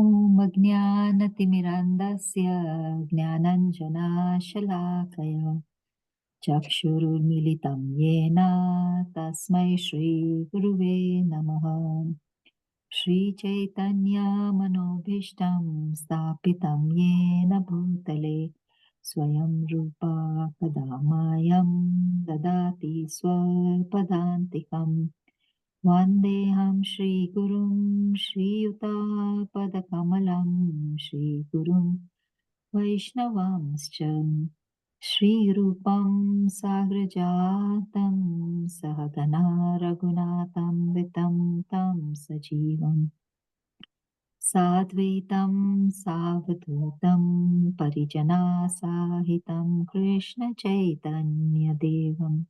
ॐ अज्ञानतिमिरान्धस्य ज्ञानाञ्जनाशलाकया चक्षुरुन्मिलितं येन तस्मै श्रीगुरुवे नमः। श्रीचैतन्यमनोभीष्टं स्थापितं येन भूतले स्वयं रूपा कदा मायं ददाति स्वपदान्तिकम्। वन्देऽहं श्रीगुरुं श्रीयुतापदकमलं श्रीगुरुं वैष्णवांश्च श्रीरूपं साग्रजातं सहगना रघुनाथं वितं तं सजीवम् साद्वैतं सावधूतं परिजनासाहितं कृष्णचैतन्यदेवम्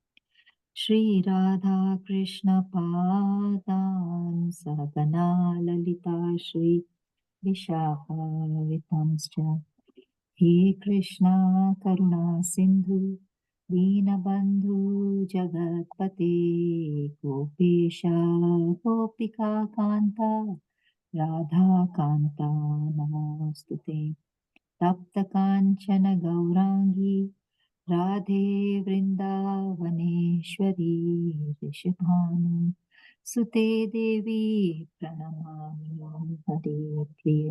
श्रीराधा कृष्णपादान् सहगना ललिता श्री विशाखावितांश्च हे कृष्णा करुणा सिन्धु दीनबन्धु जगत्पते गोपेश गोपिका कान्ता राधाकान्ता नमोऽस्तुते तप्तकाञ्चन गौराङ्गी राधे वृन्दावनेश्वरी ऋषभानु सुते देवी प्रणमामि हरे प्रिय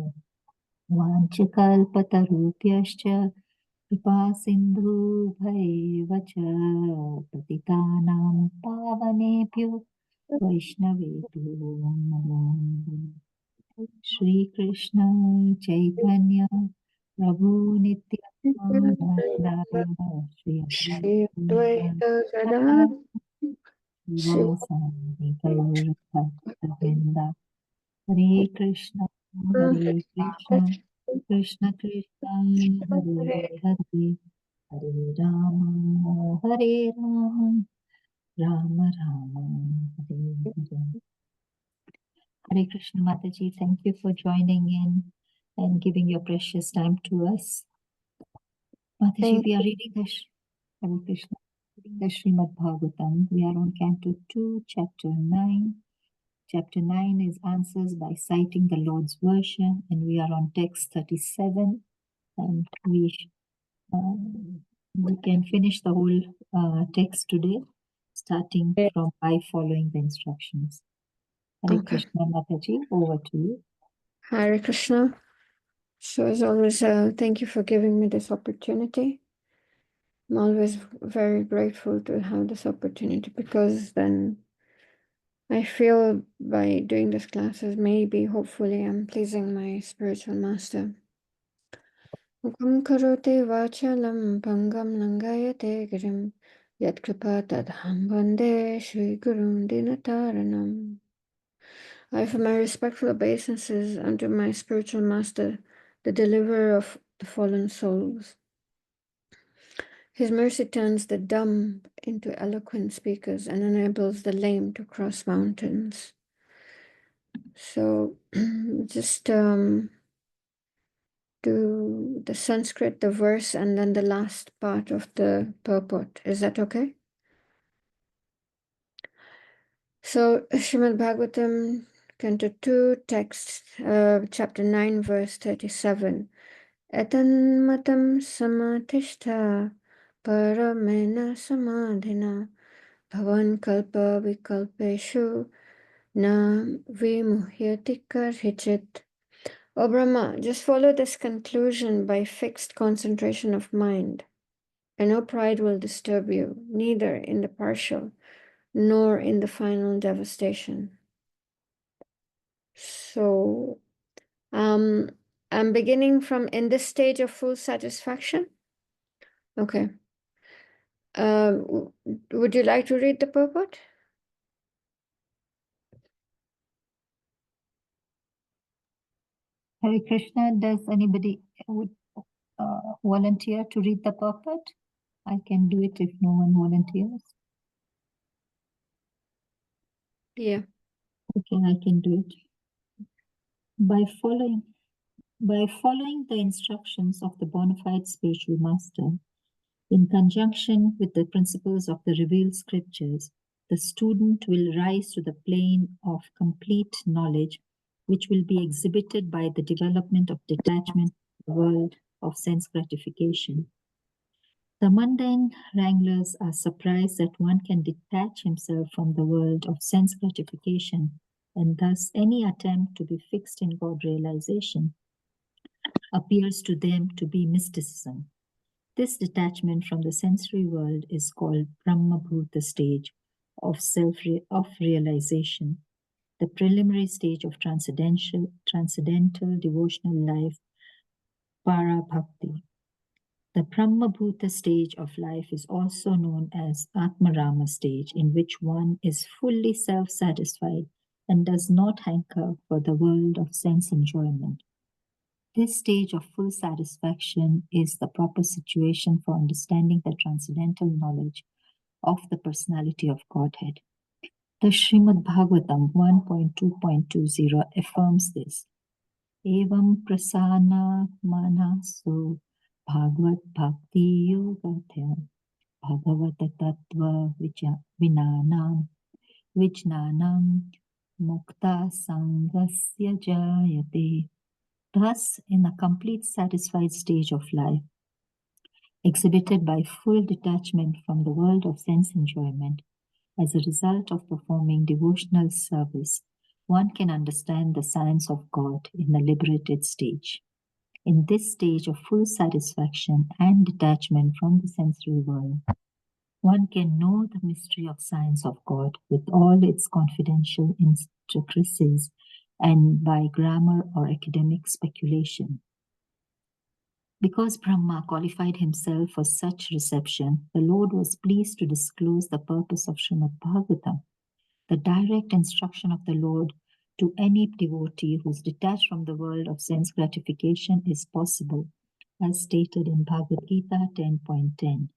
वाञ्छकल्पतरुभ्यश्च कृपा सिन्धुभैव च पतितानां पावनेभ्यो वैष्णवेभ्यो नमो नमः। श्रीकृष्ण चैतन्य प्रभु Nityanand Shri Shri Advaita Advaita Gadadhar Shri श्रीवासादि गौरभक्तवृन्द Hare Krishna Krishna Krishna Krishna Hare Hare Hare Ram Ram Ram Hare Hare. Hare Krishna Mataji, thank you for joining in and giving your precious time to us. Mataji, Thank we are reading the Hare Krishna, reading the Srimad Bhagavatam. We are on Canto 2, Chapter 9. Chapter 9 is Answers by Citing the Lord's Version, and we are on text 37. And we can finish the whole text today, starting you. from by following the instructions. Hare Okay. Krishna Mataji, over to you. Hare Krishna. So as always, thank you for giving me this opportunity. I'm always very grateful to have this opportunity because then I feel by doing these classes, maybe, hopefully, I'm pleasing my spiritual master. Mukam karote vachalam pangam langayate girim yat kripa tadham vande Shri Gurum Dinataranam. I offer my respectful obeisances unto my spiritual master, the deliverer of the fallen souls. His mercy turns the dumb into eloquent speakers and enables the lame to cross mountains. So just do the Sanskrit, the verse, and then the last part of the purport. Is that okay? So Srimad Bhagavatam, Canto 2, text, chapter 9, verse 37. Etanmatam samatishta paramena samadhina bhavan kalpa vikalpeshu na vimuhyati karhichit. O Brahma, just follow this conclusion by fixed concentration of mind, and no pride will disturb you, neither in the partial nor in the final devastation. So, I'm beginning from in this stage of full satisfaction. Okay. Would you like to read the purport? Hare Krishna, does anybody would volunteer to read the purport? I can do it if no one volunteers. Yeah. Okay, I can do it. By following the instructions of the bona fide spiritual master, in conjunction with the principles of the revealed scriptures, the student will rise to the plane of complete knowledge which will be exhibited by the development of detachment from the world of sense gratification. The mundane wranglers are surprised that one can detach himself from the world of sense gratification, and thus any attempt to be fixed in God realization appears to them to be mysticism. This detachment from the sensory world is called Brahma-bhuta stage of realization, the preliminary stage of transcendental devotional life, para-bhakti. The Brahma-bhuta stage of life is also known as Atmarama stage, in which one is fully self-satisfied and does not hanker for the world of sense enjoyment. This stage of full satisfaction is the proper situation for understanding the transcendental knowledge of the personality of Godhead. The Srimad Bhagavatam 1.2.20 affirms this. Evam prasana manaso bhagavat bhakti yogatya bhagavata tattva vinanam vijnanam mukta sangasya jayate. Thus, in a complete satisfied stage of life, exhibited by full detachment from the world of sense enjoyment, as a result of performing devotional service, one can understand the science of God in the liberated stage. In this stage of full satisfaction and detachment from the sensory world, one can know the mystery of science of God with all its confidential intricacies and by grammar or academic speculation. Because Brahma qualified himself for such reception, the Lord was pleased to disclose the purpose of Srimad Bhagavatam, the direct instruction of the Lord to any devotee who is detached from the world of sense gratification is possible, as stated in Bhagavad Gita 10.10.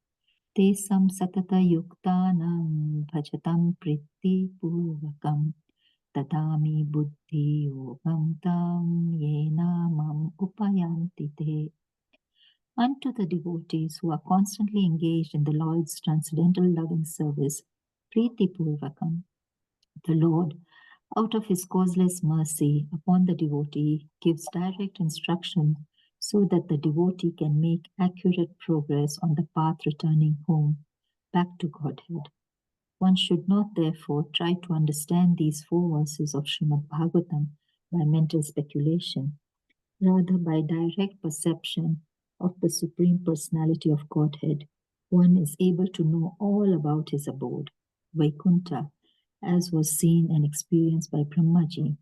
Tesam satata yuktanam bhajatam priti purvakam tadami buddhi yogam tam yena mam upayanti te. Unto the devotees who are constantly engaged in the Lord's transcendental loving service, priti purvakam, the Lord, out of his causeless mercy upon the devotee, gives direct instruction so that the devotee can make accurate progress on the path returning home, back to Godhead. One should not therefore try to understand these 4 verses of Srimad Bhagavatam by mental speculation, rather by direct perception of the Supreme Personality of Godhead. One is able to know all about his abode, Vaikuntha, as was seen and experienced by Brahmaji.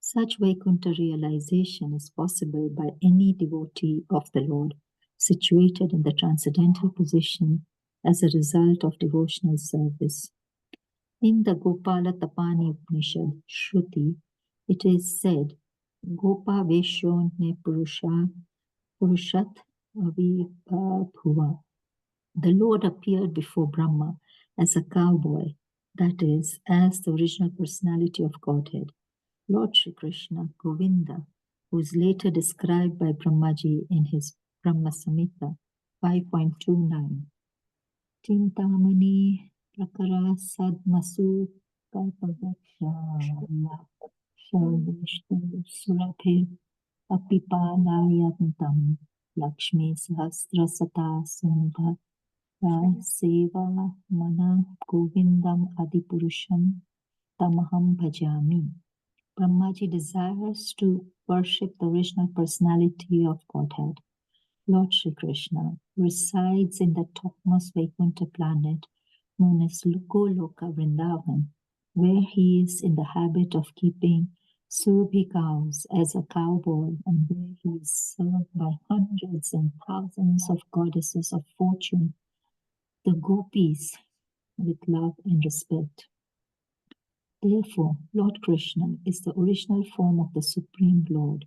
Such Vaikuntha realization is possible by any devotee of the Lord, situated in the transcendental position as a result of devotional service. In the Gopala Tapani Upanishad, Shruti, it is said, Gopa Veshon Ne Purushat Avibhuva. The Lord appeared before Brahma as a cowboy, that is, as the original personality of Godhead, Lord Sri Krishna, Govinda, who is later described by Brahmaji in his Brahma Samhita 5.29. Chintamani prakara sadmasu kalpavaksha sharvishtu surabhe apipalayantam Lakshmi sahasrasata sundha seva mana govindam adipurusham tamaham bhajami. Brahmaji desires to worship the original personality of Godhead. Lord Sri Krishna resides in the topmost Vaikuntha planet known as Goloka Vrindavan, where he is in the habit of keeping Surabhi cows as a cowboy, and where he is served by hundreds and thousands of goddesses of fortune, the gopis, with love and respect. Therefore, Lord Krishna is the original form of the Supreme Lord,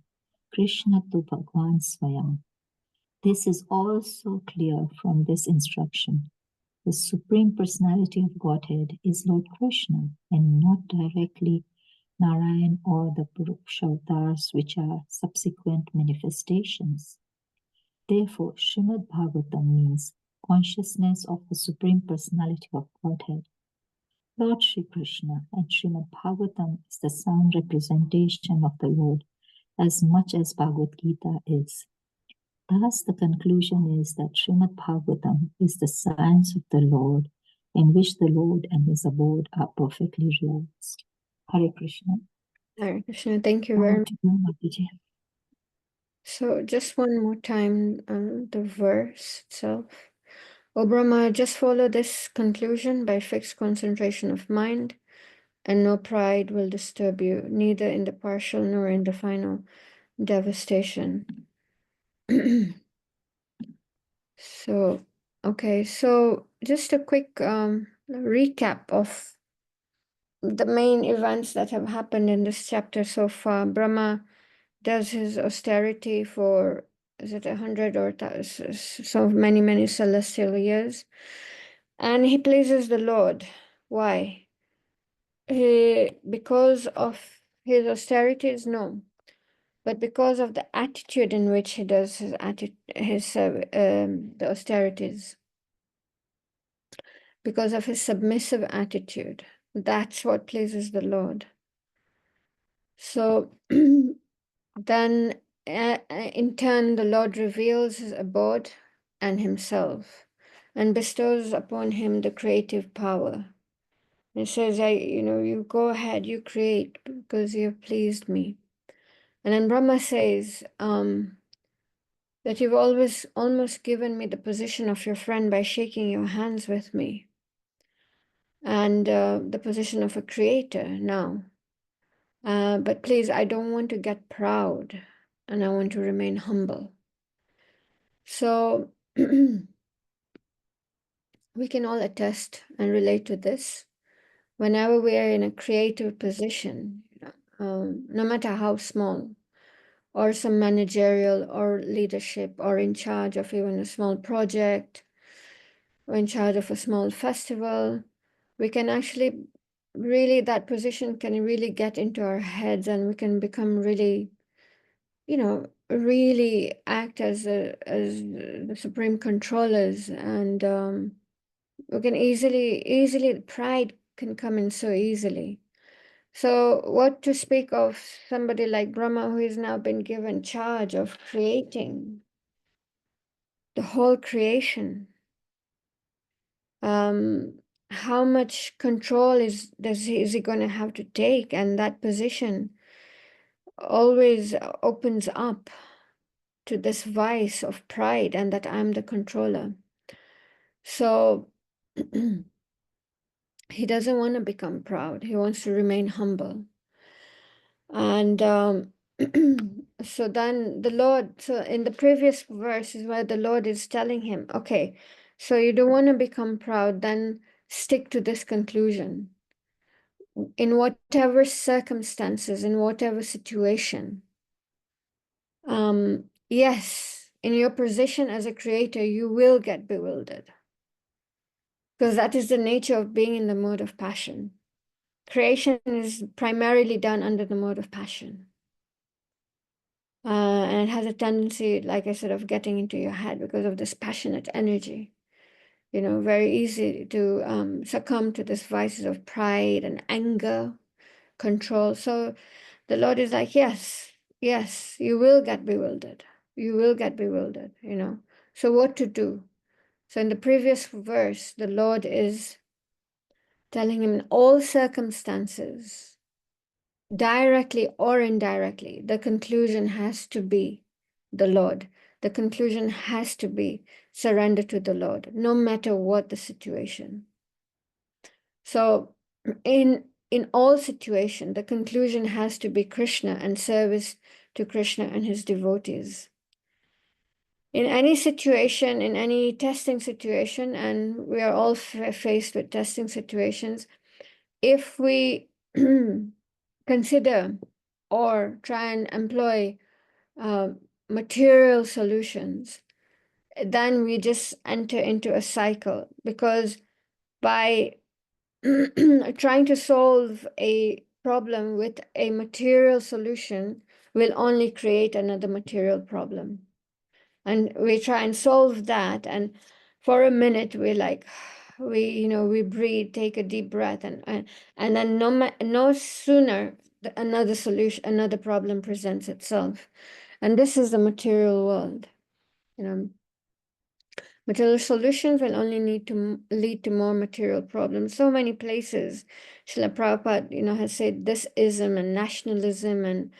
Krishna tu Bhagwan Swayam. This is also clear from this instruction. The Supreme Personality of Godhead is Lord Krishna and not directly Narayan or the Purusharthas, which are subsequent manifestations. Therefore, Srimad Bhagavatam means consciousness of the Supreme Personality of Godhead. Lord Shri Krishna and Srimad Bhagavatam is the sound representation of the Lord as much as Bhagavad Gita is. Thus, the conclusion is that Srimad Bhagavatam is the science of the Lord, in which the Lord and his abode are perfectly realized. Hare Krishna. Hare Krishna, thank you very much. To you, Mataji. So just one more time, the verse itself. O Brahma, just follow this conclusion by fixed concentration of mind, and no pride will disturb you, neither in the partial nor in the final devastation. So, okay, so just a quick recap of the main events that have happened in this chapter so far. Brahma does his austerity for, is it 100 or so many celestial years, and he pleases the Lord. Why? Because of his austerities? No, but because of the attitude in which he does the austerities, because of his submissive attitude. That's what pleases the Lord. So then, in turn, the Lord reveals his abode and himself and bestows upon him the creative power. It says, you go ahead, you create because you have pleased me. And then Brahma says that you've always almost given me the position of your friend by shaking your hands with me, and the position of a creator now. But please, I don't want to get proud, and I want to remain humble. So we can all attest and relate to this. Whenever we are in a creative position, no matter how small, or some managerial or leadership, or in charge of even a small project, or in charge of a small festival, we can actually really, that position can really get into our heads, and we can become really, really act as the supreme controllers, and we can easily, pride can come in so easily. So what to speak of somebody like Brahma, who has now been given charge of creating the whole creation? How much control is he going to have to take? And that position always opens up to this vice of pride, and that I'm the controller. So he doesn't want to become proud. He wants to remain humble. And so then the Lord, so in the previous verse is where the Lord is telling him, okay, so you don't want to become proud, then stick to this conclusion. In whatever circumstances, in whatever situation, yes, in your position as a creator, you will get bewildered, because that is the nature of being in the mode of passion. Creation is primarily done under the mode of passion. And it has a tendency, like I said, of getting into your head because of this passionate energy. Very easy to succumb to these vices of pride and anger, control. So the Lord is like, yes, you will get bewildered. You will get bewildered, So what to do? So in the previous verse, the Lord is telling him in all circumstances, directly or indirectly, the conclusion has to be the Lord. The conclusion has to be surrender to the Lord, no matter what the situation. So in all situations, the conclusion has to be Krishna and service to Krishna and his devotees. In any situation, in any testing situation, and we are all faced with testing situations, if we consider or try and employ material solutions, then we just enter into a cycle, because by trying to solve a problem with a material solution will only create another material problem. And we try and solve that, and for a minute we're like, we breathe, take a deep breath, and then no sooner another problem presents itself. And this is the material world. Material solutions will only need to lead to more material problems. So many places, Srila Prabhupada, has said this ism and nationalism and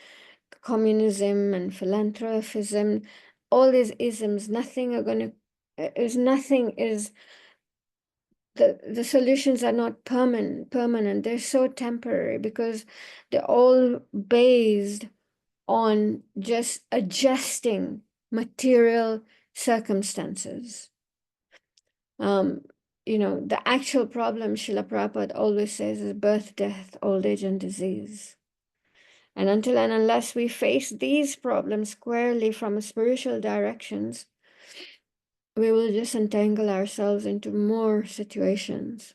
communism and philanthropism, all these isms, nothing are going to, is nothing is, the solutions are not permanent. They're so temporary because they're all based on just adjusting material circumstances. The actual problem, Srila Prabhupada always says, is birth, death, old age, and disease. And until and unless we face these problems squarely from spiritual directions, we will just entangle ourselves into more situations.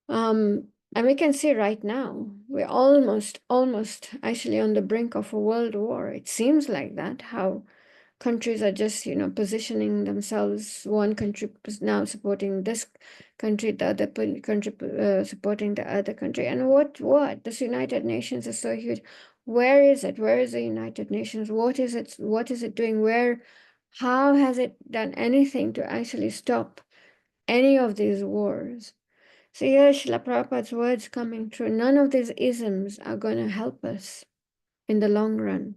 And we can see right now, we're almost actually on the brink of a world war. It seems like that, how countries are just, positioning themselves. One country is now supporting this country, the other country supporting the other country. And what? This United Nations is so huge. Where is it? Where is the United Nations? What is it? What is it doing? How has it done anything to actually stop any of these wars? So here's Srila Prabhupada's words coming true. None of these isms are going to help us in the long run.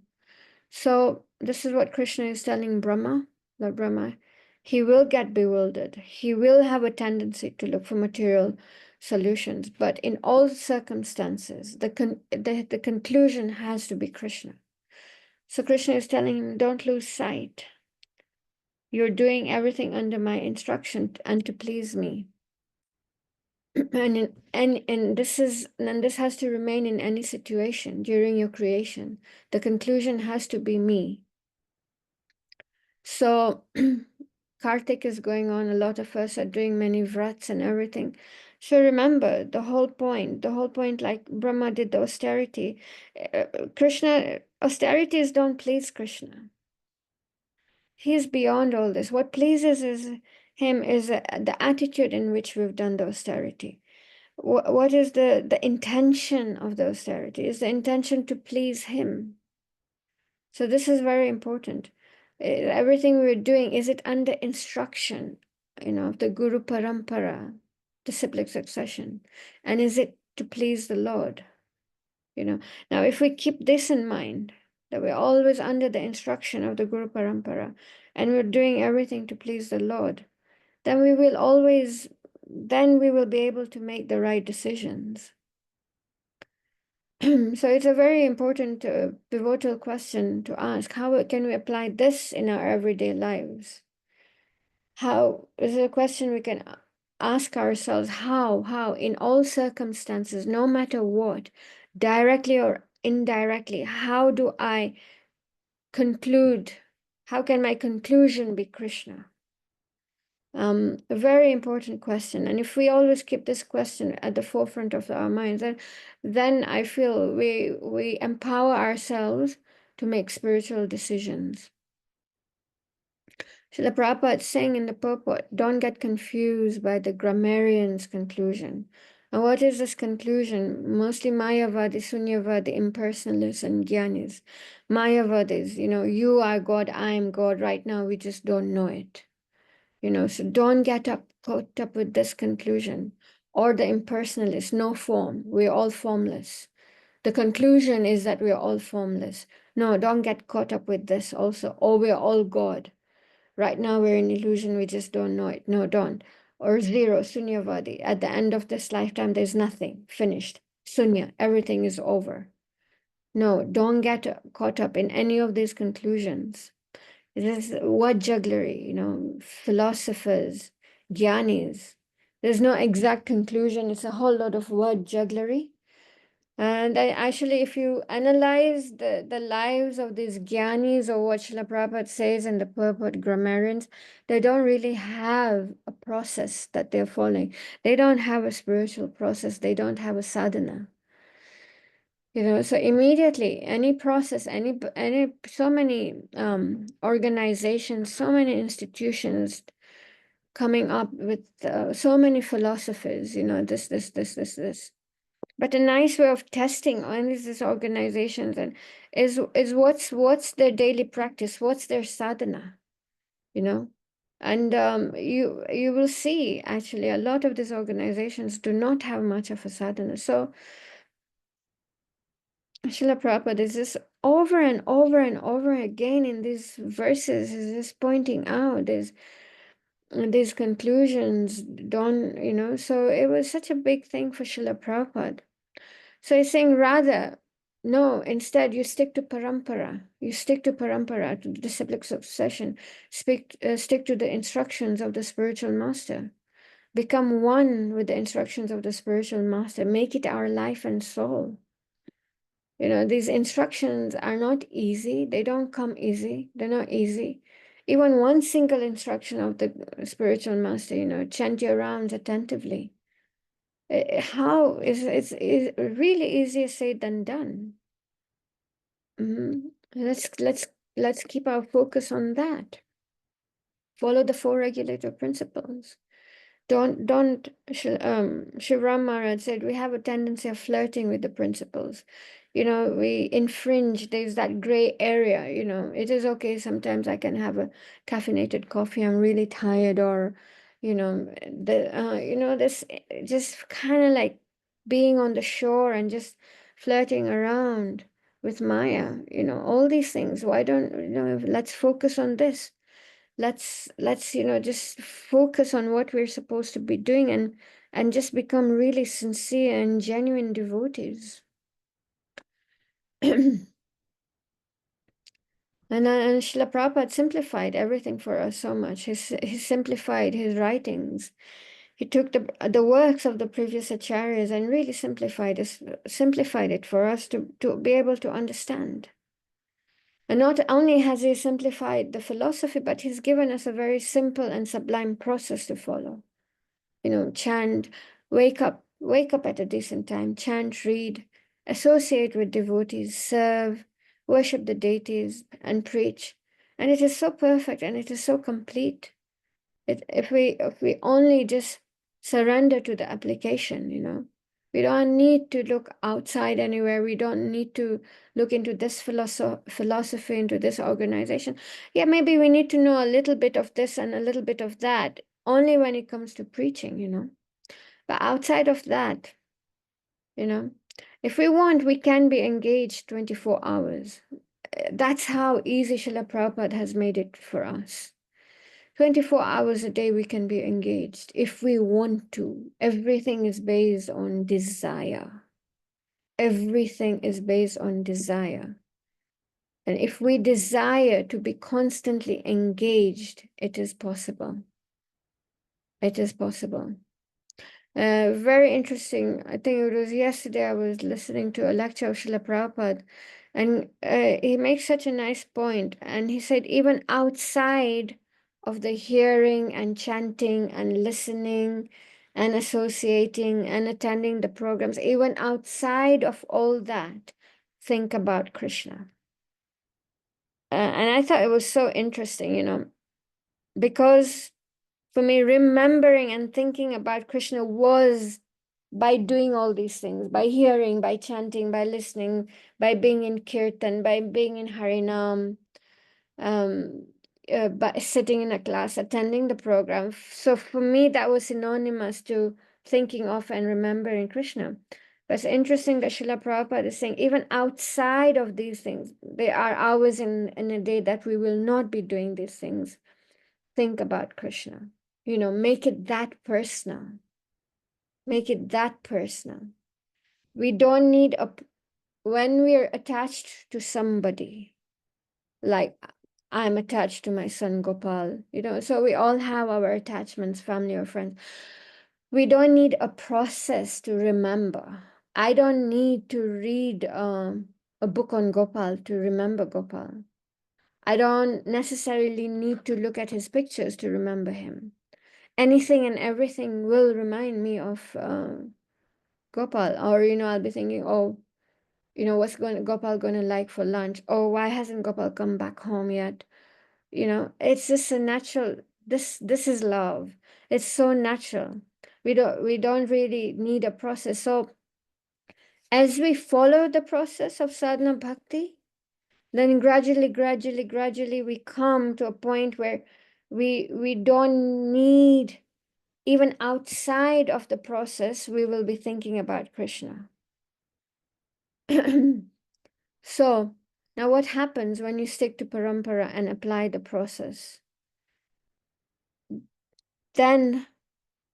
So this is what Krishna is telling Brahma, Lord Brahma. He will get bewildered. He will have a tendency to look for material solutions. But in all circumstances, the conclusion has to be Krishna. So Krishna is telling him, don't lose sight. You're doing everything under my instruction and to please me. And this has to remain in any situation during your creation. The conclusion has to be me. So Kartik is going on. A lot of us are doing many vrats and everything. So remember the whole point, like Brahma did the austerity. Krishna, austerities don't please Krishna. He's beyond all this. What pleases him is the attitude in which we've done the austerity. What is the intention of the austerity? Is the intention to please him? So this is very important. Everything we're doing, is it under instruction, of the Guru Parampara, disciplic succession? And is it to please the Lord? Now if we keep this in mind, that we're always under the instruction of the Guru Parampara, and we're doing everything to please the Lord, then we will be able to make the right decisions. So it's a very important pivotal question to ask. How can we apply this in our everyday lives? How is a question we can ask ourselves. How in all circumstances, no matter what, directly or indirectly, how do I conclude? How can my conclusion be Krishna? A very important question. And if we always keep this question at the forefront of our minds, then I feel we empower ourselves to make spiritual decisions. Srila Prabhupada is saying in the purport, don't get confused by the grammarian's conclusion. And what is this conclusion? Mostly Mayavadi, Sunyavadi, impersonalists, and Gyanis. Mayavadis, you are God, I am God. Right now, we just don't know it. So don't get caught up with this conclusion. Or the impersonalist, no form. We're all formless. The conclusion is that we're all formless. No, don't get caught up with this also. Or we're all God. Right now we're in illusion, we just don't know it. No, don't. Or zero, Sunyavadi. At the end of this lifetime, there's nothing. Finished. Sunya, everything is over. No, don't get caught up in any of these conclusions. It is word jugglery, philosophers, jnanis. There's no exact conclusion. It's a whole lot of word jugglery. And actually, if you analyze the lives of these jnanis, or what Srila Prabhupada says in the purport grammarians, they don't really have a process that they're following. They don't have a spiritual process. They don't have a sadhana. So immediately any process, so many organizations, so many institutions, coming up with so many philosophies, this. But a nice way of testing on these organizations and is what's their daily practice, what's their sadhana, you know? And you will see actually a lot of these organizations do not have much of a sadhana. So Srila Prabhupada is just over and over and over again in these verses is just pointing out these conclusions don't, so it was such a big thing for Srila Prabhupada. So he's saying rather, no, instead you stick to parampara. You stick to parampara, to the disciplic succession. Stick to the instructions of the spiritual master. Become one with the instructions of the spiritual master. Make it our life and soul. These instructions are not easy. They don't come easy. They're not easy. Even one single instruction of the spiritual master, chant your rounds attentively. How is it's really easier said than done. Let's keep our focus on that. Follow the four regulator principles. Don't Shivram Maharaj said we have a tendency of flirting with the principles. We infringe, there's that gray area, it is okay. Sometimes I can have a caffeinated coffee. I'm really tired, or, this just kind of like being on the shore and just flirting around with Maya, all these things. Why don't, let's focus on this. Let's just focus on what we're supposed to be doing and just become really sincere and genuine devotees. and Srila Prabhupada simplified everything for us so much. He simplified his writings. He took the works of the previous acharyas and really simplified it for us to be able to understand. And not only has he simplified the philosophy, but he's given us a very simple and sublime process to follow. Chant, wake up at a decent time, chant, read, associate with devotees, serve, worship the deities, and preach. And it is so perfect and it is so complete. If we only just surrender to the application, we don't need to look outside anywhere. We don't need to look into this philosophy, into this organization. Yeah, maybe we need to know a little bit of this and a little bit of that, only when it comes to preaching, But outside of that, if we want, we can be engaged 24 hours. That's how easy Srila Prabhupada has made it for us. 24 hours a day we can be engaged if we want to. Everything is based on desire. Everything is based on desire. And if we desire to be constantly engaged, it is possible. It is possible. Very interesting. I think it was yesterday I was listening to a lecture of Srila Prabhupada, and he makes such a nice point. And he said, even outside of the hearing and chanting and listening and associating and attending the programs, even outside of all that, think about Krishna. And I thought it was so interesting, because for me, remembering and thinking about Krishna was by doing all these things, by hearing, by chanting, by listening, by being in kirtan, by being in Harinam, by sitting in a class, attending the program. So for me, that was synonymous to thinking of and remembering Krishna. But it's interesting that Srila Prabhupada is saying, even outside of these things, there are hours in a day that we will not be doing these things. Think about Krishna. Make it that personal. Make it that personal. We don't need when we're attached to somebody, like I'm attached to my son Gopal, so we all have our attachments, family or friends. We don't need a process to remember. I don't need to read a book on Gopal to remember Gopal. I don't necessarily need to look at his pictures to remember him. Anything and everything will remind me of Gopal. Or, I'll be thinking, oh, what's Gopal going to like for lunch? Oh, why hasn't Gopal come back home yet? It's just a natural This is love. It's so natural. We don't really need a process. So as we follow the process of sadhana bhakti, then gradually we come to a point where we don't need, even outside of the process, we will be thinking about Krishna. So now what happens when you stick to parampara and apply the process? Then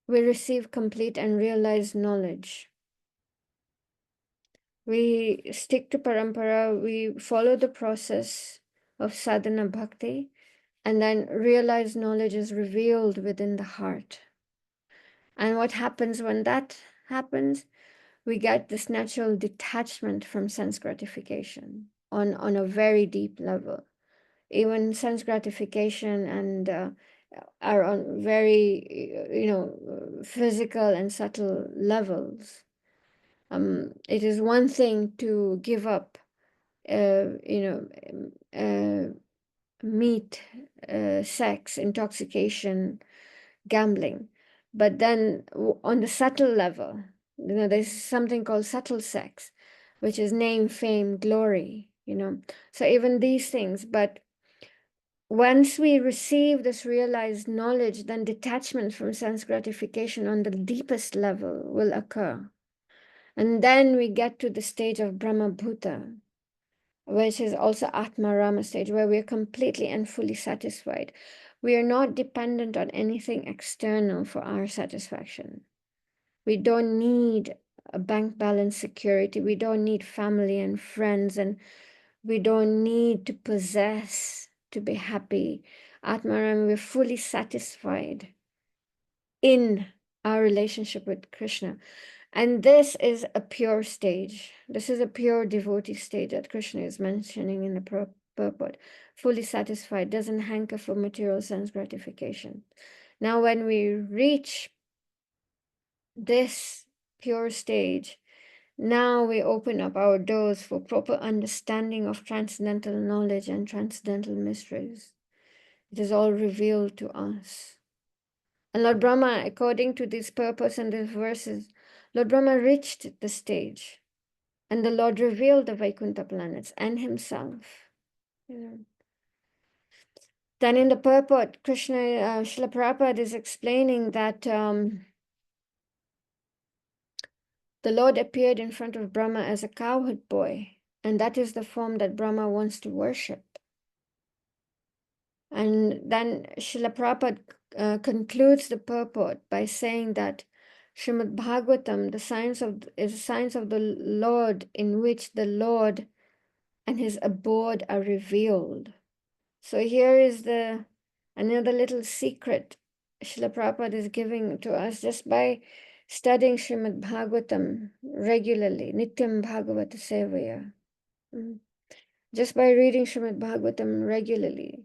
we receive complete and realized knowledge. We stick to parampara, we follow the process of sadhana bhakti, and then realized knowledge is revealed within the heart. And what happens when that happens? We get this natural detachment from sense gratification on a very deep level. Even sense gratification and are on very, physical and subtle levels. It is one thing to give up, meat, sex, intoxication, gambling. But then on the subtle level, there's something called subtle sex, which is name, fame, glory, So even these things, but once we receive this realized knowledge, then detachment from sense gratification on the deepest level will occur. And then we get to the stage of Brahma Bhuta, which is also Atma Rama stage, where we are completely and fully satisfied. We are not dependent on anything external for our satisfaction. We don't need a bank balance security. We don't need family and friends, and we don't need to possess to be happy. Atmaram, we're fully satisfied in our relationship with Krishna. And this is a pure stage. This is a pure devotee stage that Krishna is mentioning in the purport. Fully satisfied, doesn't hanker for material sense gratification. Now, when we reach this pure stage, now we open up our doors for proper understanding of transcendental knowledge and transcendental mysteries. It is all revealed to us. And Lord Brahma, according to this purpose and these verses, Lord Brahma reached the stage, and the Lord revealed the Vaikuntha planets and himself. Then in the purport, Krishna, Srila Prabhupada is explaining that the Lord appeared in front of Brahma as a cowherd boy, and that is the form that Brahma wants to worship. And then Srila Prabhupada concludes the purport by saying that Srimad Bhagavatam, is a science of the Lord, in which the Lord and his abode are revealed. So here is another little secret Srila Prabhupada is giving to us just by studying Srimad Bhagavatam regularly, Nityam Bhagavata Sevaya. Just by reading Srimad Bhagavatam regularly,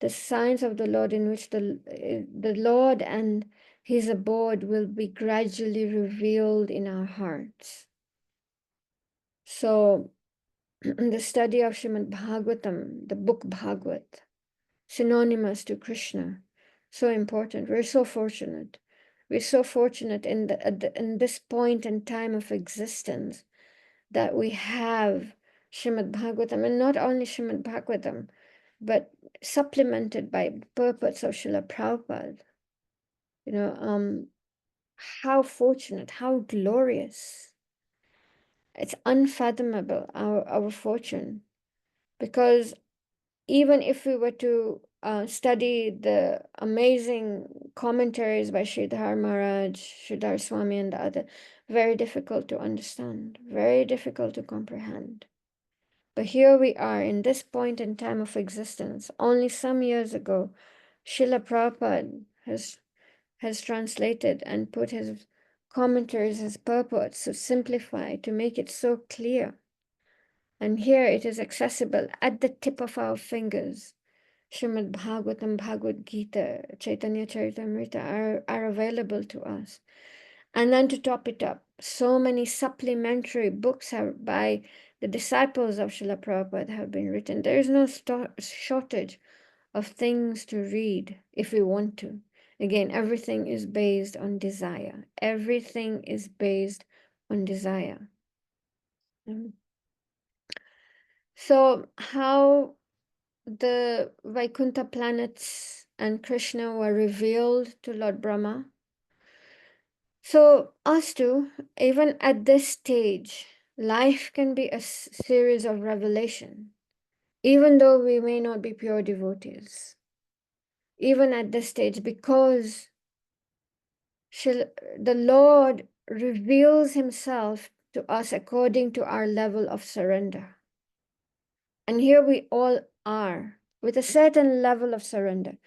the signs of the Lord, in which the Lord and his abode will be gradually revealed in our hearts. So the study of Srimad Bhagavatam, the book Bhagavat, synonymous to Krishna, so important. We're so fortunate. We're so fortunate in this point in time of existence that we have Srimad Bhagavatam, and not only Srimad Bhagavatam, but supplemented by purports of Srila Prabhupada. How fortunate, how glorious. It's unfathomable, our fortune. Because even if we were to study the amazing commentaries by Sridhar Maharaj, Sridhar Swami, and the other, very difficult to understand, very difficult to comprehend. But here we are in this point in time of existence. Only some years ago, Srila Prabhupada has translated and put his commentaries, his purports, to simplify, to make it so clear. And here it is accessible at the tip of our fingers. Srimad Bhagavatam, Bhagavad Gita, Chaitanya Charitamrita are available to us. And then to top it up, so many supplementary books by the disciples of Srila Prabhupada have been written. There is no shortage of things to read if we want to. Again, everything is based on desire. Everything is based on desire. So how the Vaikuntha planets and Krishna were revealed to Lord Brahma. So us too, even at this stage, life can be a series of revelation, even though we may not be pure devotees. Even at this stage, because the Lord reveals himself to us according to our level of surrender. And here we all are, with a certain level of surrender,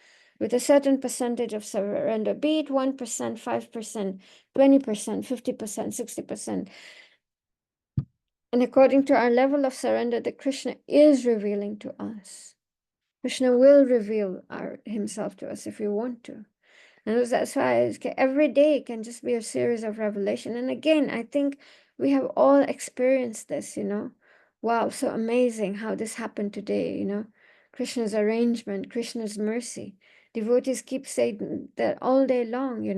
with a certain percentage of surrender, be it 1%, 5%, 20%, 50%, 60%. And according to our level of surrender that Krishna is revealing to us. Krishna will reveal himself to us if we want to. And that's why every day can just be a series of revelation. And again, I think we have all experienced this, Wow, so amazing how this happened today, Krishna's arrangement, Krishna's mercy. Devotees keep saying that all day long, You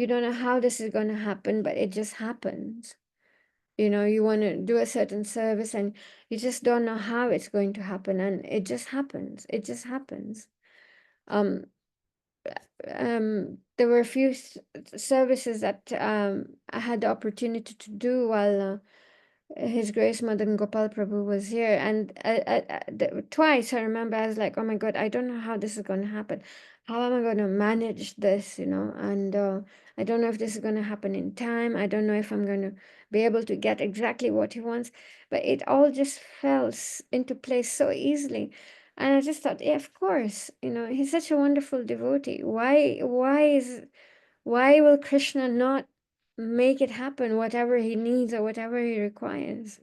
don't know how this is going to happen, but it just happens. You want to do a certain service and you just don't know how it's going to happen, and it just happens. It just happens. Um, there were a few services that I had the opportunity to do while His Grace Madan Gopal Prabhu was here, and twice I remember I was like, oh my God, I don't know how this is going to happen. How am I going to manage this, And I don't know if this is going to happen in time. I don't know if I'm going to be able to get exactly what he wants. But it all just fell into place so easily. And I just thought, yeah, of course, he's such a wonderful devotee. Why will Krishna not make it happen, whatever he needs or whatever he requires?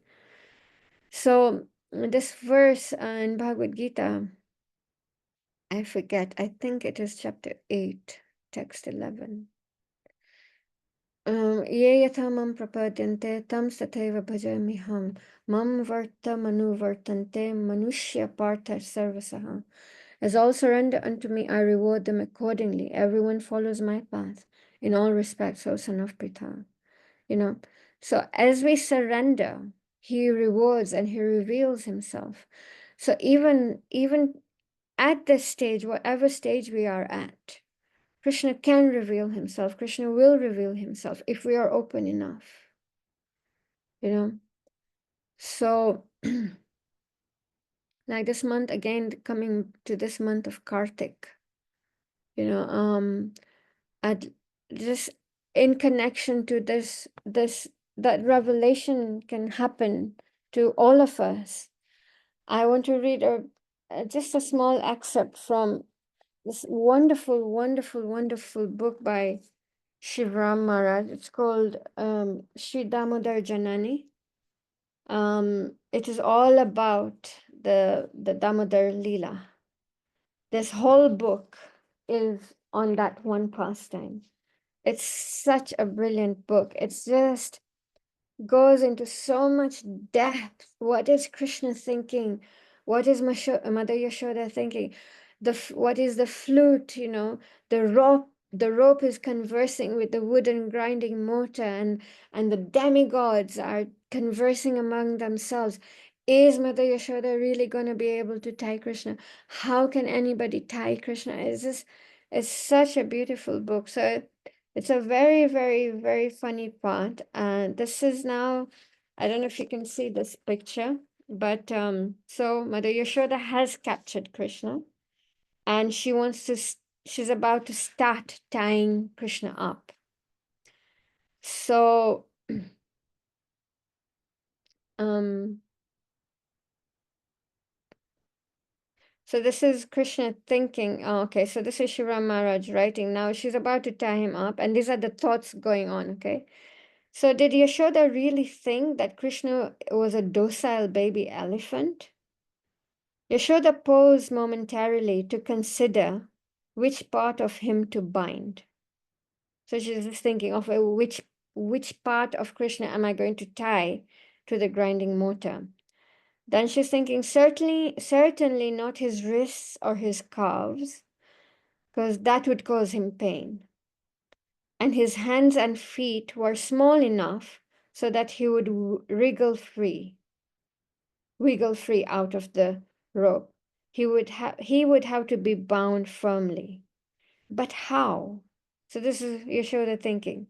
So this verse in Bhagavad Gita, I forget, I think it is chapter 8, text 11. Ye yatha mam prapadyante tam sathaiva bhajamiham mam varta manu vartante manushya partha sarvasaha. As all surrender unto me, I reward them accordingly. Everyone follows my path in all respects, O son of Pritha. So as we surrender, he rewards and he reveals himself. So even at this stage, whatever stage we are at, Krishna can reveal himself. Krishna will reveal himself if we are open enough. So like this month, again, coming to this month of Kartik, at just in connection to that revelation can happen to all of us. I want to read just a small excerpt from this wonderful, wonderful, wonderful book by Shivram Maharaj. It's called Sri Damodar Janani. It is all about the Damodar Lila. This whole book is on that one pastime. It's such a brilliant book. It's just goes into so much depth. What is Krishna thinking? What is Mother Yashoda thinking? What is the flute? The rope is conversing with the wooden grinding mortar, and the demigods are conversing among themselves. Is Mother Yashoda really going to be able to tie Krishna? How can anybody tie Krishna? It's such a beautiful book. So it's a very, very, very funny part. And this is now, I don't know if you can see this picture, but so Mother Yashoda has captured Krishna, and she's about to start tying Krishna up. So so this is Krishna thinking, okay, so this is Shiva Maharaj writing. Now she's about to tie him up, and these are the thoughts going on, okay? So did Yashoda really think that Krishna was a docile baby elephant? Yashoda paused momentarily to consider which part of him to bind. So she's just thinking of which part of Krishna am I going to tie to the grinding mortar. Then she's thinking, certainly not his wrists or his calves, because that would cause him pain. And his hands and feet were small enough so that he would wriggle free out of the rope. He would have to be bound firmly. But how? So this is Yashoda thinking.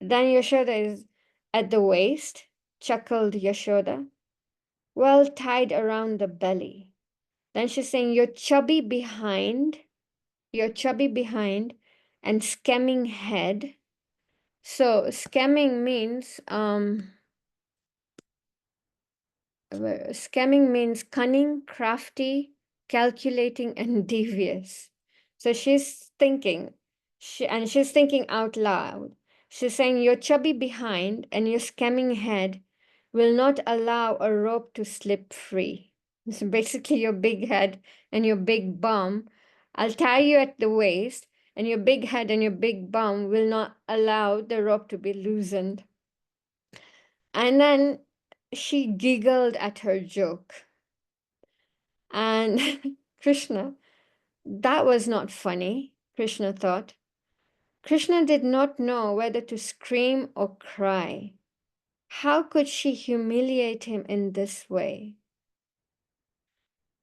Then Yashoda is at the waist, chuckled Yashoda. Well, tied around the belly. Then she's saying, your chubby behind, and scamming head. So scamming means scamming means cunning, crafty, calculating, and devious. So she's thinking, she's thinking out loud. She's saying your chubby behind and your scamming head will not allow a rope to slip free. So basically, your big head and your big bum, I'll tie you at the waist, and your big head and your big bum will not allow the rope to be loosened. And then she giggled at her joke. And Krishna, that was not funny, Krishna thought. Krishna did not know whether to scream or cry. How could she humiliate him in this way?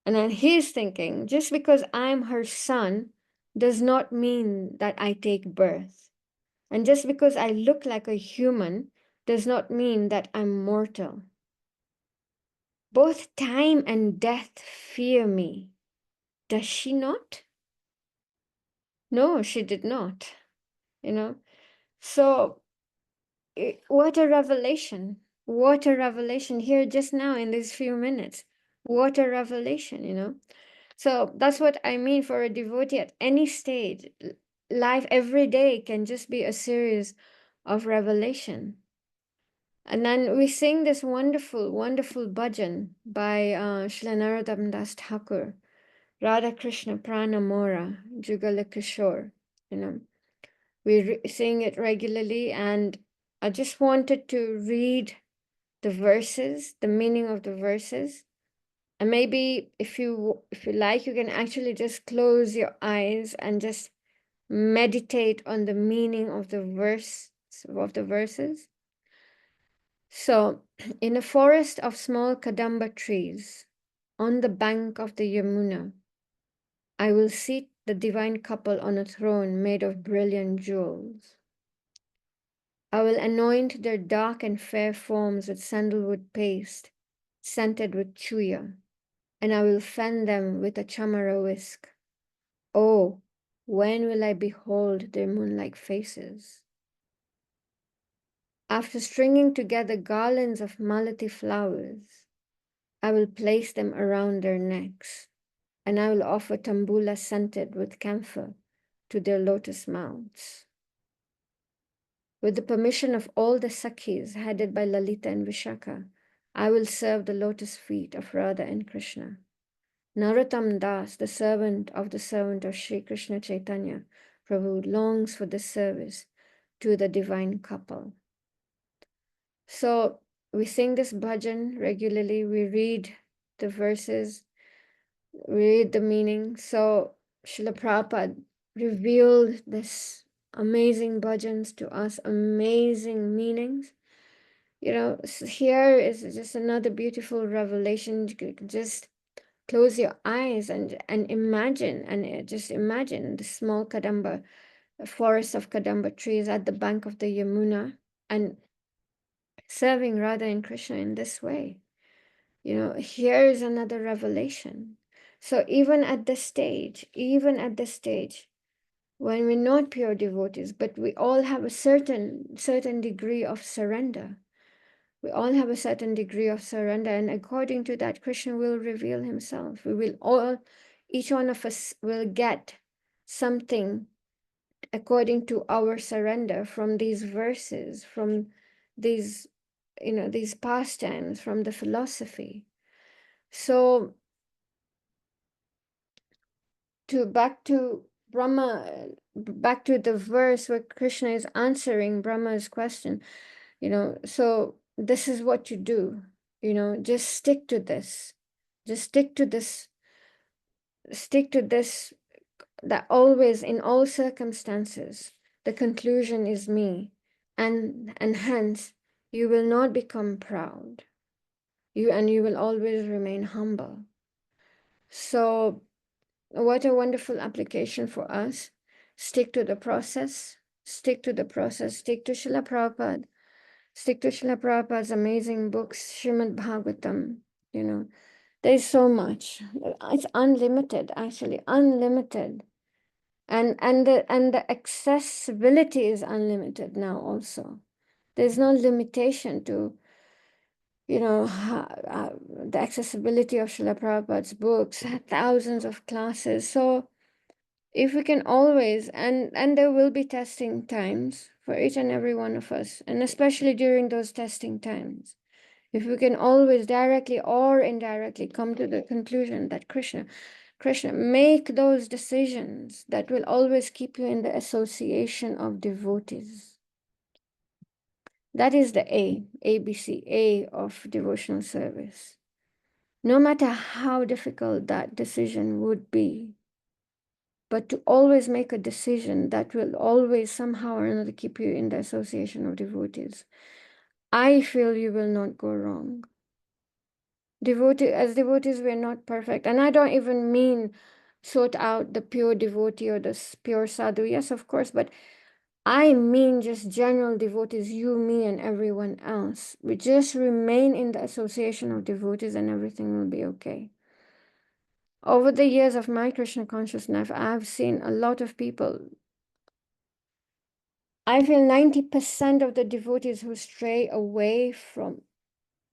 And then he's thinking, just because I'm her son does not mean that I take birth. And just because I look like a human does not mean that I'm mortal. Both time and death fear me. Does she not? No, she did not. You know, so what a revelation. What a revelation here just now in these few minutes. What a revelation, you know. So that's what I mean for a devotee at any stage. Life every day can just be a series of revelation. And then we sing this wonderful, wonderful bhajan by Srila Narottam Das Thakur, Radha Krishna Prana Mora, Jugala Kishore, you know. We sing it regularly, and I just wanted to read the verses, the meaning of the verses. And maybe if you like, you can actually just close your eyes and just meditate on the meaning of the verses. So, in a forest of small kadamba trees, on the bank of the Yamuna, I will seat the divine couple on a throne made of brilliant jewels. I will anoint their dark and fair forms with sandalwood paste, scented with chuya, and I will fan them with a chamara whisk. Oh, when will I behold their moon-like faces? After stringing together garlands of malati flowers, I will place them around their necks, and I will offer tambula scented with camphor to their lotus mouths. With the permission of all the Sakhis headed by Lalita and Vishaka, I will serve the lotus feet of Radha and Krishna. Narottam Das, the servant of Sri Krishna Chaitanya, Prabhu, longs for this service to the divine couple. So we sing this bhajan regularly, we read the verses, we read the meaning. So Srila Prabhupada revealed this amazing bhajans to us, amazing meanings. You know, here is just another beautiful revelation. You can just close your eyes and imagine, and just imagine the small kadamba, forest of kadamba trees at the bank of the Yamuna, and serving Radha and Krishna in this way. You know, here is another revelation. So even at this stage, when we're not pure devotees, but we all have a certain degree of surrender. We all have a certain degree of surrender, and according to that, Krishna will reveal himself. Each one of us will get something according to our surrender from these verses, from these, these pastimes, from the philosophy. So back to Brahma, back to the verse where Krishna is answering Brahma's question, so this is what you do. You know, just stick to this. Just stick to this. Stick to this, that always, in all circumstances, the conclusion is me. And hence, you will not become proud. You will always remain humble. So what a wonderful application for us. Stick to the process. Stick to the process. Stick to Srila Prabhupada. Stick to Srila Prabhupada's amazing books, Srimad Bhagavatam. You know, there's so much. It's unlimited, actually, unlimited. And the accessibility is unlimited now also. There's no limitation to, you know, the accessibility of Srila Prabhupada's books, thousands of classes. So if we can always, and there will be testing times for each and every one of us, and especially during those testing times, if we can always directly or indirectly come to the conclusion that Krishna, make those decisions that will always keep you in the association of devotees. That is the ABC, A of devotional service. No matter how difficult that decision would be, but to always make a decision that will always somehow or another keep you in the association of devotees, I feel you will not go wrong. As devotees, we're not perfect. And I don't even mean sort out the pure devotee or the pure sadhu. Yes, of course, but I mean just general devotees, you, me, and everyone else. We just remain in the association of devotees and everything will be okay. Over the years of my Krishna consciousness, I've seen a lot of people. I feel 90% of the devotees who stray away from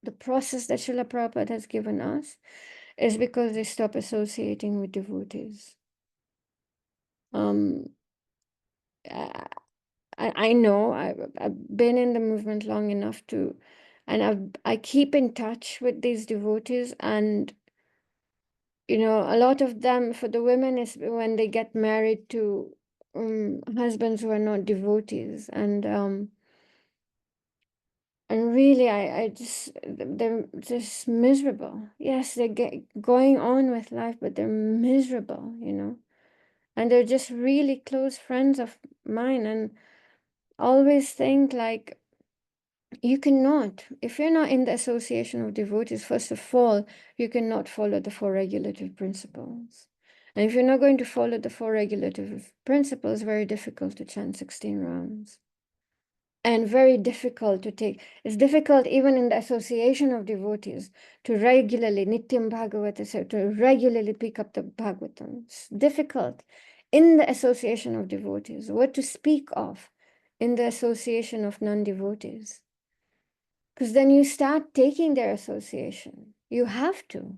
the process that Srila Prabhupada has given us is because they stop associating with devotees. I, I know I've been in the movement long enough to, and I keep in touch with these devotees, and you know, a lot of them, for the women, is when they get married to husbands who are not devotees, and really, I just, they're just miserable. Yes, they get going on with life, but they're miserable, you know. And they're just really close friends of mine, and always think like, you cannot, if you're not in the association of devotees, first of all, you cannot follow the four regulative principles. And if you're not going to follow the four regulative principles, very difficult to chant 16 rounds. And very difficult to take. It's difficult even in the association of devotees to regularly, Nityam Bhagavata, so to regularly pick up the Bhagavatam. It's difficult in the association of devotees. What to speak of in the association of non-devotees? Because then you start taking their association. You have to.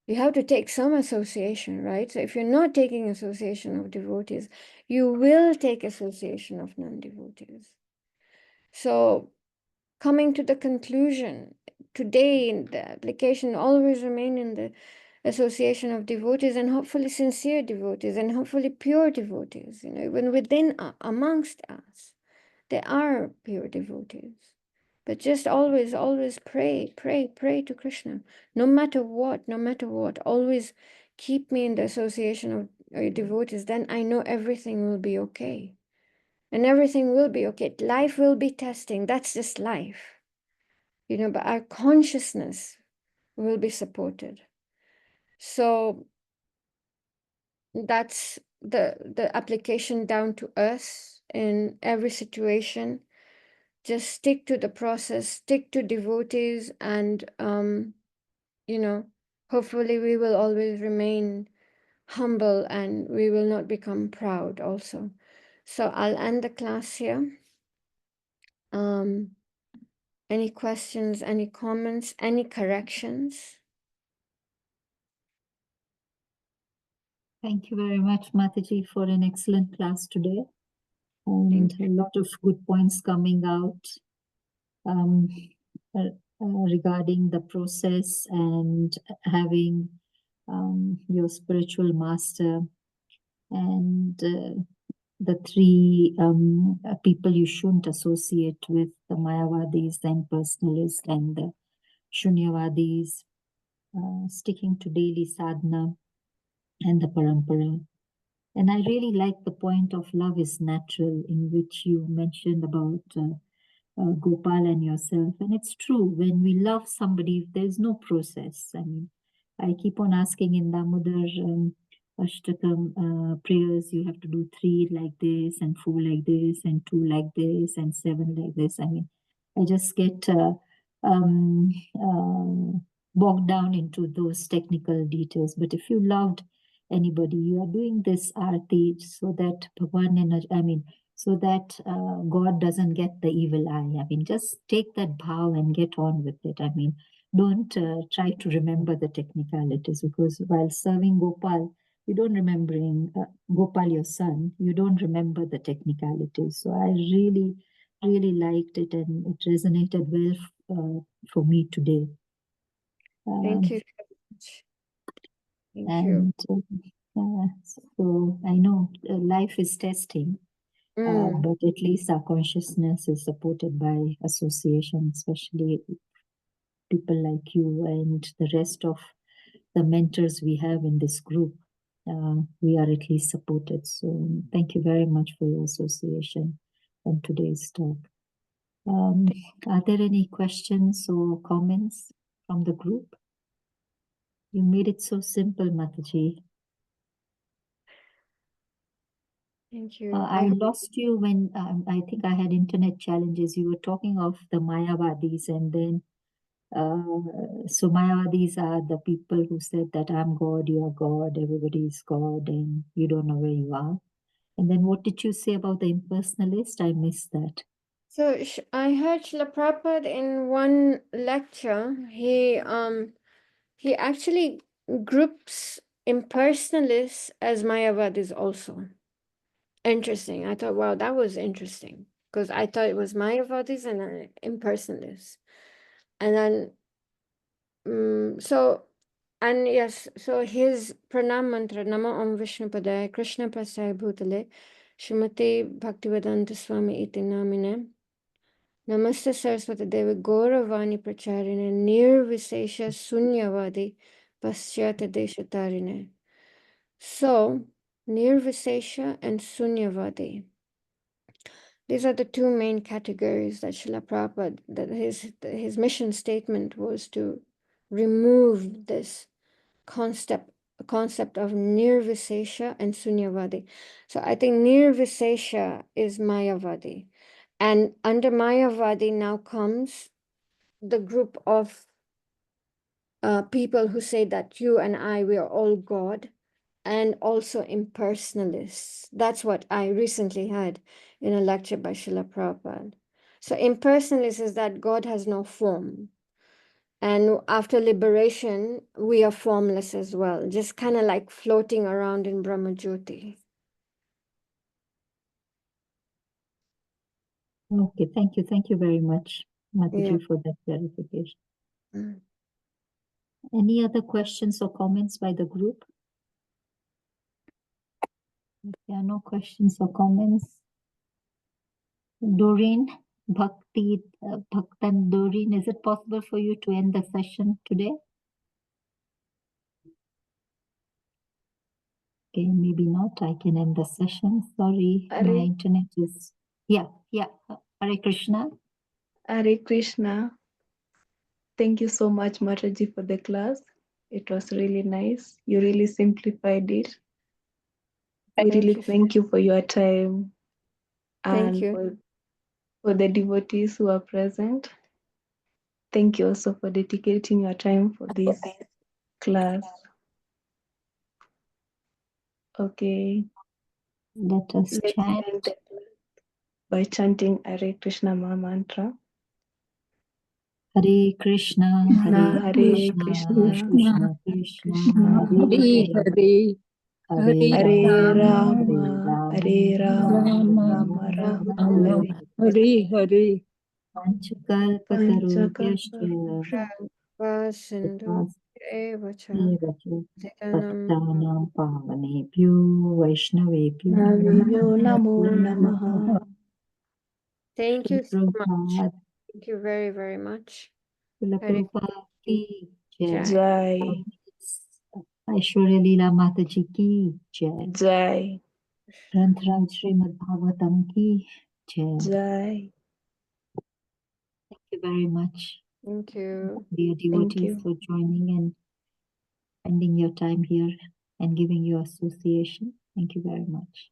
You have to take some association, right? So if you're not taking association of devotees, you will take association of non-devotees. So coming to the conclusion, today in the application, always remain in the association of devotees, and hopefully sincere devotees, and hopefully pure devotees. You know, even within, amongst us, there are pure devotees. But just always, always pray, pray, pray to Krishna. No matter what, no matter what, always keep me in the association of devotees. Then I know everything will be okay. And everything will be okay. Life will be testing. That's just life. You know, but our consciousness will be supported. So that's the application down to us in every situation. Just stick to the process, stick to devotees, and you know, hopefully we will always remain humble and we will not become proud also. So I'll end the class here. Any questions, any comments, any corrections? Thank you very much, Mataji, for an excellent class today. And a lot of good points coming out regarding the process and having your spiritual master and the three people you shouldn't associate with, the Mayavadis, the impersonalist, and the Shunyavadis, sticking to daily sadhana and the parampara. And I really like the point of love is natural, in which you mentioned about Gopal and yourself. And it's true, when we love somebody, there's no process. I mean, I keep on asking in Damodar Ashtakam prayers, you have to do 3 like this, and 4 like this, and 2 like this, and 7 like this. I mean, I just get um, bogged down into those technical details. But if you loved anybody, you are doing this arti so that Bhagwan, so that God doesn't get the evil eye. I mean, just take that bhav and get on with it. I mean, don't try to remember the technicalities, because while serving Gopal, you don't remembering Gopal, your son, you don't remember the technicalities. So I really, really liked it, and it resonated well for me today. Thank you so much. Thank you. So I know life is testing, but at least our consciousness is supported by association, especially people like you and the rest of the mentors we have in this group. We are at least supported. So thank you very much for your association and today's talk. Are there any questions or comments from the group? You made it so simple, Mataji. Thank you. I lost you when I think I had internet challenges. You were talking of the Mayavadis, and then so Mayavadis are the people who said that I'm God, you are God, everybody is God, and you don't know where you are. And then what did you say about the impersonalist? I missed that. So I heard Srila Prabhupada in one lecture. He actually groups impersonalists as Mayavadis also. Interesting. I thought, wow, that was interesting, because I thought it was Mayavadis and impersonalists. And then, yes, so his pranam mantra, Nama Om Vishnu Padaya, Krishna Prasaya Bhutale, Srimati Bhaktivedanta Swami iti namine, Namaste Saraswati Devi Gauravani Pracharine, Nirvisesha Sunyavadi Paschata Deshatarine. So, Nirvisesha and Sunyavadi. These are the two main categories that Srila Prabhupada, that his mission statement was to remove this concept of Nirvisesha and Sunyavadi. So I think Nirvisesha is Mayavadi. And under Mayavadi now comes the group of people who say that you and I, we are all God, and also impersonalists. That's what I recently had in a lecture by Srila Prabhupada. So impersonalist is that God has no form. And after liberation, we are formless as well, just kind of like floating around in Brahma Jyoti. Okay, thank you. Thank you very much, Mataji, for that clarification. Any other questions or comments by the group? If there are no questions or comments, Doreen, Bhaktan Doreen, is it possible for you to end the session today? Okay, maybe not. I can end the session. Sorry, my internet is... Yeah. Hare Krishna. Hare Krishna. Thank you so much, Mataji, for the class. It was really nice. You really simplified it. We really thank you for your time and for the devotees who are present. Thank you also for dedicating your time for this class. Okay. Let us chant by chanting Hare Krishna Maha Mantra. Hare Krishna, Hare Krishna, Krishna Krishna, Hare Hare, Hare Rama, Rama, Hare Rama, Rama Rama, Hare Hare. Panchakalpatarubhyascha Pattanam Pavanebhyo Vaishnavebhyo Namo Namaha. Thank you so much. Thank you very, very much. Srila Hare Prabhupada ki jai. Jai. Ashwariya Lila Mataji ki jai. Jai. Granth Raj Srimad Bhagavatam ki jai. Jai. Thank you very much, Thank you. dear Thank devotees, you. for joining and spending your time here and giving your association. Thank you very much.